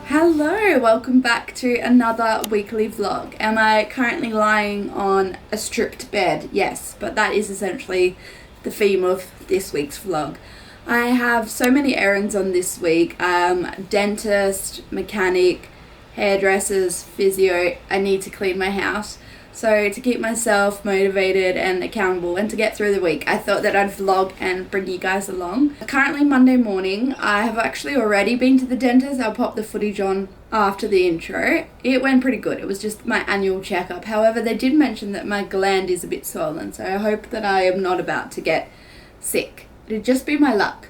Hello, welcome back to another weekly vlog. Am I currently lying on a stripped bed? Yes, but that is essentially the theme of this week's vlog. I have so many errands on this week. Dentist, mechanic, hairdressers, physio. I need to clean my house. So to keep myself motivated and accountable and to get through the week, I thought that I'd vlog and bring you guys along. Currently Monday morning. I have actually already been to the dentist. I'll pop the footage on after the intro. It went pretty good. It was just my annual checkup. However, they did mention that my gland is a bit swollen, so I hope that I am not about to get sick. It'd just be my luck.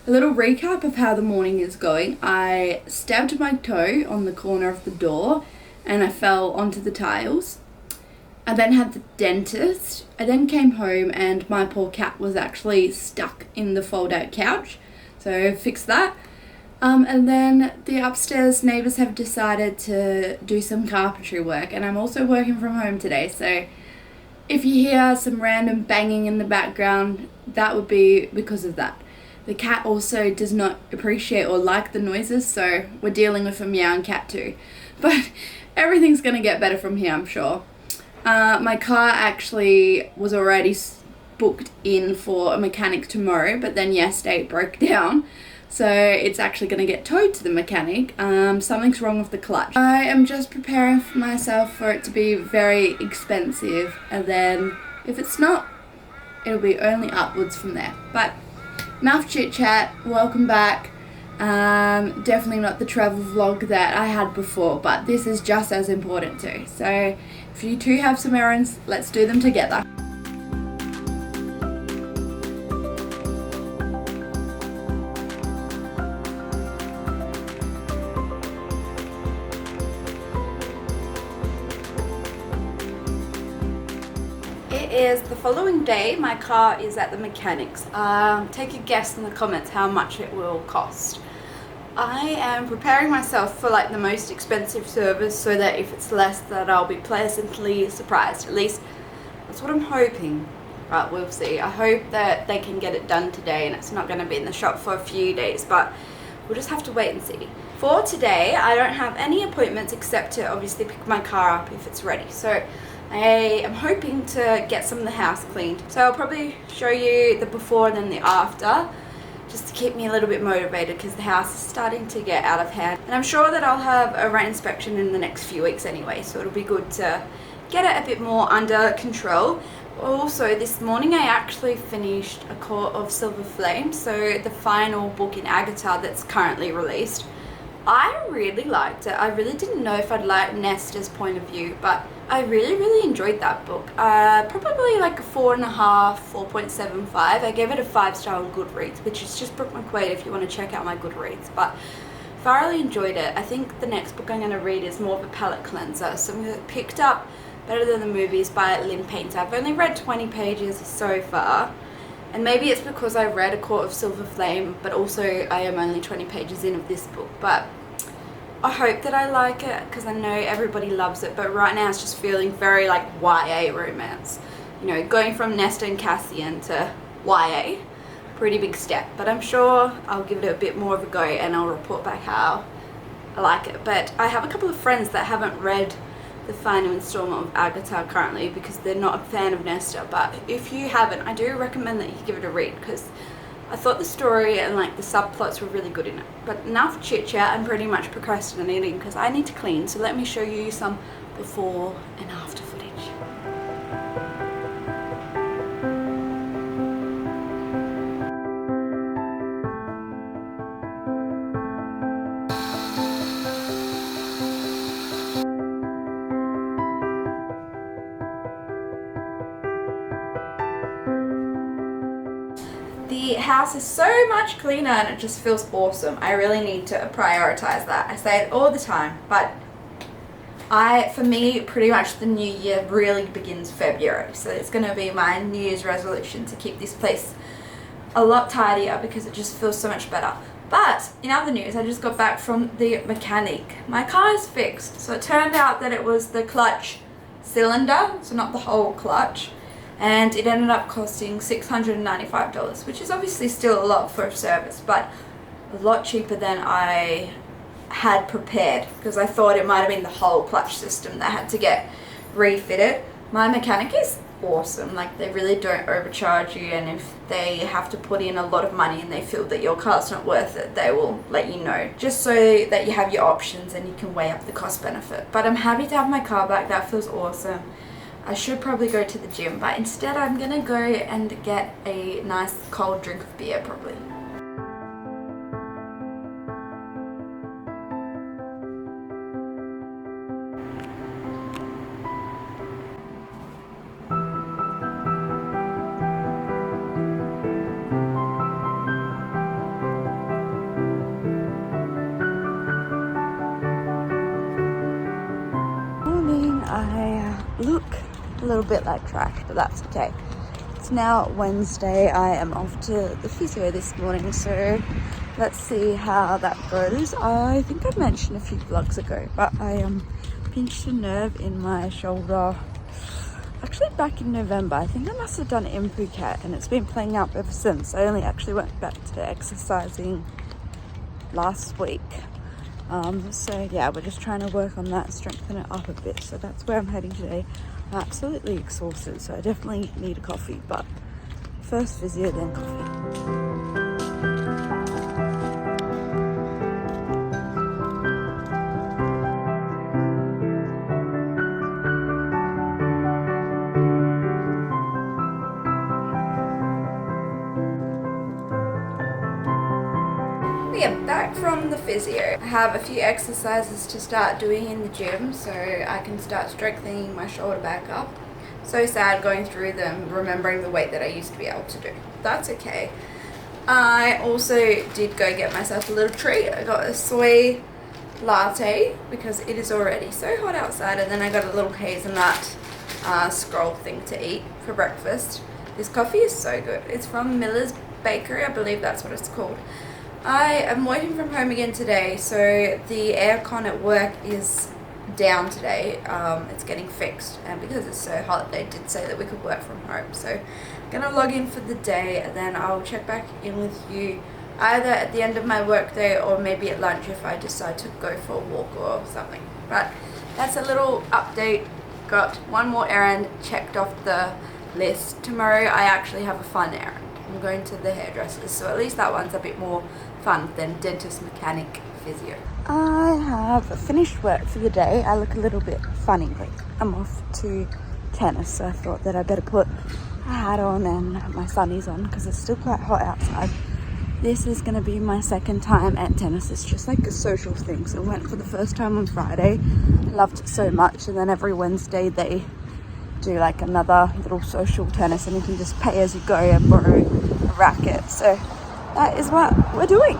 A little recap of how the morning is going. I stabbed my toe on the corner of the door and I fell onto the tiles. I then had the dentist. I then came home and my poor cat was actually stuck in the fold-out couch. So fixed that. And then the upstairs neighbours have decided to do some carpentry work, and I'm also working from home today. So if you hear some random banging in the background, that would be because of that. The cat also does not appreciate or like the noises, so we're dealing with a meowing cat too. But everything's going to get better from here, I'm sure. My car actually was already booked in for a mechanic tomorrow, but then yesterday it broke down. So it's actually going to get towed to the mechanic. Something's wrong with the clutch. I am just preparing for myself for it to be very expensive, and then if it's not, it'll be only upwards from there. But enough chit chat, welcome back. Definitely not the travel vlog that I had before, but this is just as important too. So if you two have some errands, let's do them together. It is the following day. My car is at the mechanics. Take a guess in the comments how much it will cost. I am preparing myself for like the most expensive service so that if it's less, that I'll be pleasantly surprised. At least that's what I'm hoping, but we'll see. I hope that they can get it done today and it's not going to be in the shop for a few days, but we'll just have to wait and see. For today, I don't have any appointments except to obviously pick my car up if it's ready. So I am hoping to get some of the house cleaned. So I'll probably show you the before and then the after, just to keep me a little bit motivated because the house is starting to get out of hand. And I'm sure that I'll have a rent inspection in the next few weeks anyway, so it'll be good to get it a bit more under control. Also, this morning I actually finished A Court of Silver Flame, so the final book in Agatha that's currently released. I really liked it. I really didn't know if I'd like Nesta's point of view, but I really enjoyed that book. Probably like a 4.5, 4.75. I gave it a 5-star on Goodreads, which is just Brooke McQuaid if you want to check out my Goodreads. But thoroughly enjoyed it. I think the next book I'm going to read is more of a palate cleanser. Something that picked up Better Than the Movies by Lynn Painter. I've only read 20 pages so far. And maybe it's because I read A Court of Silver Flame, but also I am only 20 pages in of this book. But I hope that I like it because I know everybody loves it, but right now it's just feeling very like YA romance. You know, going from Nesta and Cassian to YA, pretty big step, but I'm sure I'll give it a bit more of a go and I'll report back how I like it. But I have a couple of friends that haven't read the final installment of Agatha currently because they're not a fan of Nesta, but if you haven't, I do recommend that you give it a read because I thought the story and like the subplots were really good in it. But enough chit chat, I'm pretty much procrastinating because I need to clean, so let me show you some before and after footage. The house is so much cleaner and it just feels awesome. I really need to prioritize that. I say it all the time, but for me, pretty much the new year really begins February. So it's going to be my New Year's resolution to keep this place a lot tidier because it just feels so much better. But in other news, I just got back from the mechanic. My car is fixed. So it turned out that it was the clutch cylinder, so not the whole clutch. And it ended up costing $695, which is obviously still a lot for a service, but a lot cheaper than I had prepared, because I thought it might have been the whole clutch system that had to get refitted. My mechanic is awesome. Like, they really don't overcharge you, and if they have to put in a lot of money and they feel that your car's not worth it, they will let you know, just so that you have your options and you can weigh up the cost benefit. But I'm happy to have my car back. That feels awesome. I should probably go to the gym, but instead I'm gonna go and get a nice cold drink of beer probably. I look a little bit like trash, but that's okay. It's now Wednesday. I am off to the physio this morning, so let's see how that goes. I think I mentioned a few vlogs ago, but I pinched a nerve in my shoulder actually back in November. I think I must have done it in Phuket, and it's been playing up ever since. I only actually went back to exercising last week. So yeah, we're just trying to work on that, strengthen it up a bit. So that's where I'm heading today. I'm absolutely exhausted, so I definitely need a coffee, but first physio, then coffee. Yeah, back from the physio. I have a few exercises to start doing in the gym so I can start strengthening my shoulder back up. So sad going through them, remembering the weight that I used to be able to do. That's okay. I also did go get myself a little treat. I got a soy latte because it is already so hot outside, and then I got a little hazelnut scroll thing to eat for breakfast. This coffee is so good. It's from Miller's Bakery, I believe that's what it's called. I am working from home again today, so the aircon at work is down today. It's getting fixed, and because it's so hot, they did say that we could work from home. So I'm gonna log in for the day, and then I'll check back in with you either at the end of my work day or maybe at lunch if I decide to go for a walk or something. But that's a little update. Got one more errand checked off the list. Tomorrow I actually have a fun errand. I'm going to the hairdressers, so at least that one's a bit more fun than dentist, mechanic, physio. I have finished work for the day. I look a little bit funny, but I'm off to tennis, so I thought that I better put a hat on and my sunnies on because it's still quite hot outside. This is going to be my second time at tennis. It's just like a social thing, so I went for the first time on Friday. I loved it so much, and then every Wednesday they do like another little social tennis, and you can just pay as you go and borrow a racket. So that is what we're doing.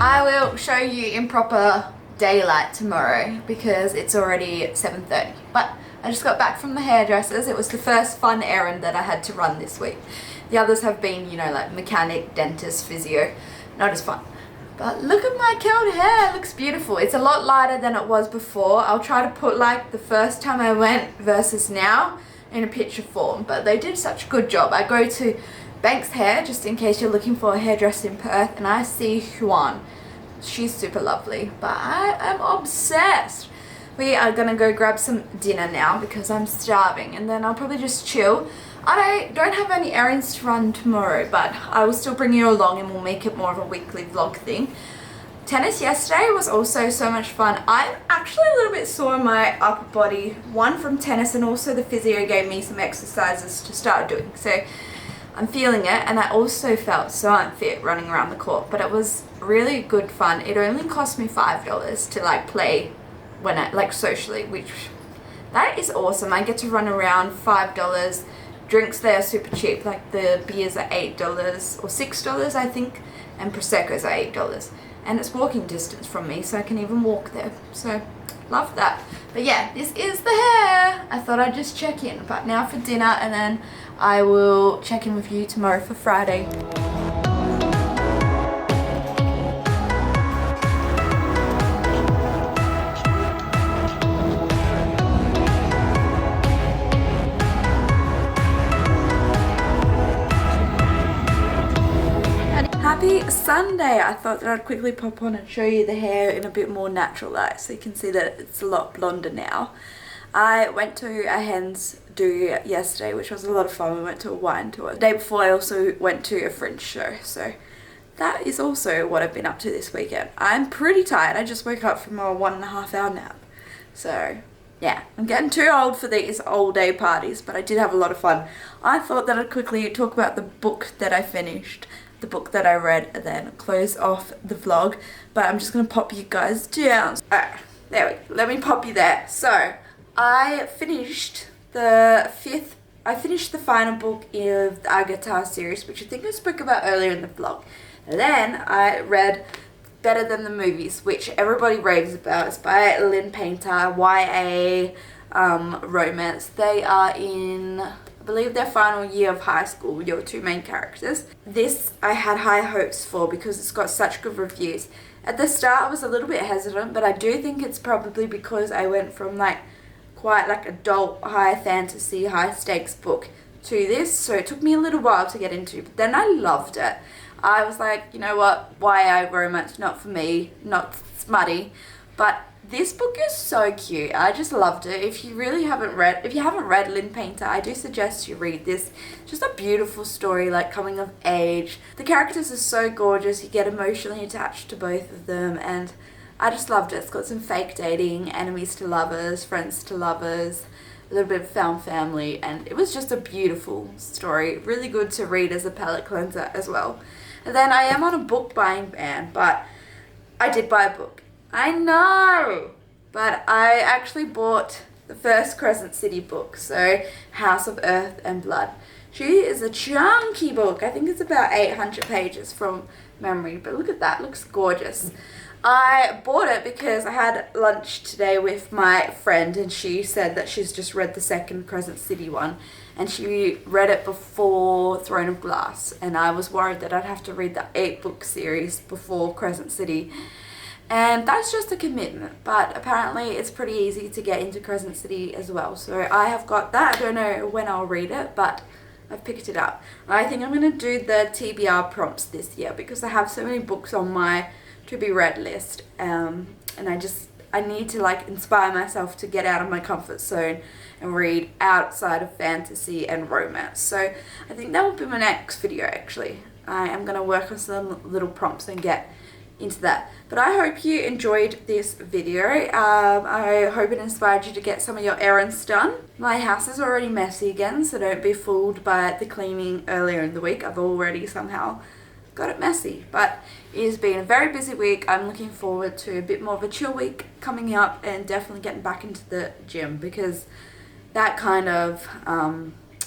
I will show you in proper daylight tomorrow because it's already 7:30. But I just got back from the hairdressers. It was the first fun errand that I had to run this week. The others have been, you know, like mechanic, dentist, physio. Not as fun. But look at my curled hair. It looks beautiful. It's a lot lighter than it was before. I'll try to put like the first time I went versus now in a picture form. But they did such a good job. I go to Banks Hair, just in case you're looking for a hairdresser in Perth, and I see Huan. She's super lovely, but I am obsessed. We are gonna go grab some dinner now because I'm starving, and then I'll probably just chill. I don't have any errands to run tomorrow, but I will still bring you along and we'll make it more of a weekly vlog thing. Tennis yesterday was also so much fun. I'm actually a little bit sore in my upper body, one from tennis, and also the physio gave me some exercises to start doing. So I'm feeling it, and I also felt so unfit running around the court, but it was really good fun. It only cost me $5 to like play when I like socially, which that is awesome. I get to run around $5. Drinks there are super cheap, like the beers are $8 or $6 I think, and Prosecco's are $8. And it's walking distance from me, so I can even walk there. So love that. But yeah, this is the hair. I thought I'd just check in, but now for dinner, and then I will check in with you tomorrow for Friday. Happy Sunday! I thought that I'd quickly pop on and show you the hair in a bit more natural light so you can see that it's a lot blonder now. I went to a hen's do yesterday, which was a lot of fun. We went to a wine tour. The day before I also went to a French show, so that is also what I've been up to this weekend. I'm pretty tired. I just woke up from a 1.5 hour nap. So yeah, I'm getting too old for these all day parties, but I did have a lot of fun. I thought that I'd quickly talk about the book that I finished, the book that I read, and then close off the vlog. But I'm just gonna pop you guys down. Alright, there we go. Let me pop you there. So I finished the final book of the Agatha series, which I think I spoke about earlier in the vlog. And then I read Better Than the Movies, which everybody raves about. It's by Lynn Painter, YA romance. They are in, I believe, their final year of high school, your two main characters. This I had high hopes for because it's got such good reviews. At the start I was a little bit hesitant, but I do think it's probably because I went from like quite like adult high fantasy, high stakes book to this, so it took me a little while to get into, but then I loved it. I was like, you know what, YA romance, not for me, not smutty, but this book is so cute. I just loved it. If you haven't read Lynn Painter, I do suggest you read this. Just a beautiful story, like coming of age. The characters are so gorgeous. You get emotionally attached to both of them, and I just loved it. It's got some fake dating, enemies to lovers, friends to lovers, a little bit of found family, and it was just a beautiful story. Really good to read as a palate cleanser as well. And then I am on a book buying ban, but I did buy a book. I know! But I actually bought the first Crescent City book, so House of Earth and Blood. She is a chunky book. I think it's about 800 pages from memory, but look at that, looks gorgeous. I bought it because I had lunch today with my friend, and she said that she's just read the second Crescent City one, and she read it before Throne of Glass, and I was worried that I'd have to read the 8-book series before Crescent City, and that's just a commitment. But apparently it's pretty easy to get into Crescent City as well, so I have got that. I don't know when I'll read it, but I've picked it up. I think I'm going to do the TBR prompts this year because I have so many books on my to be read list, and I need to like inspire myself to get out of my comfort zone and read outside of fantasy and romance. So I think that will be my next video actually. I am going to work on some little prompts and get into that. But I hope you enjoyed this video. I hope it inspired you to get some of your errands done. My house is already messy again, so don't be fooled by the cleaning earlier in the week. I've already somehow got it messy, but it has been a very busy week. I'm looking forward to a bit more of a chill week coming up, and definitely getting back into the gym because that kind of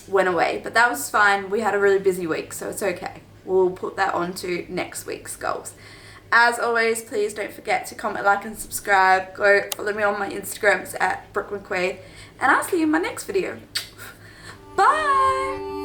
went away, but that was fine. We had a really busy week, so it's okay. We'll put that on to next week's goals. As always, please don't forget to comment, like, and subscribe. Go follow me on my Instagram, it's at Brooke McQuaid, and I'll see you in my next video. Bye!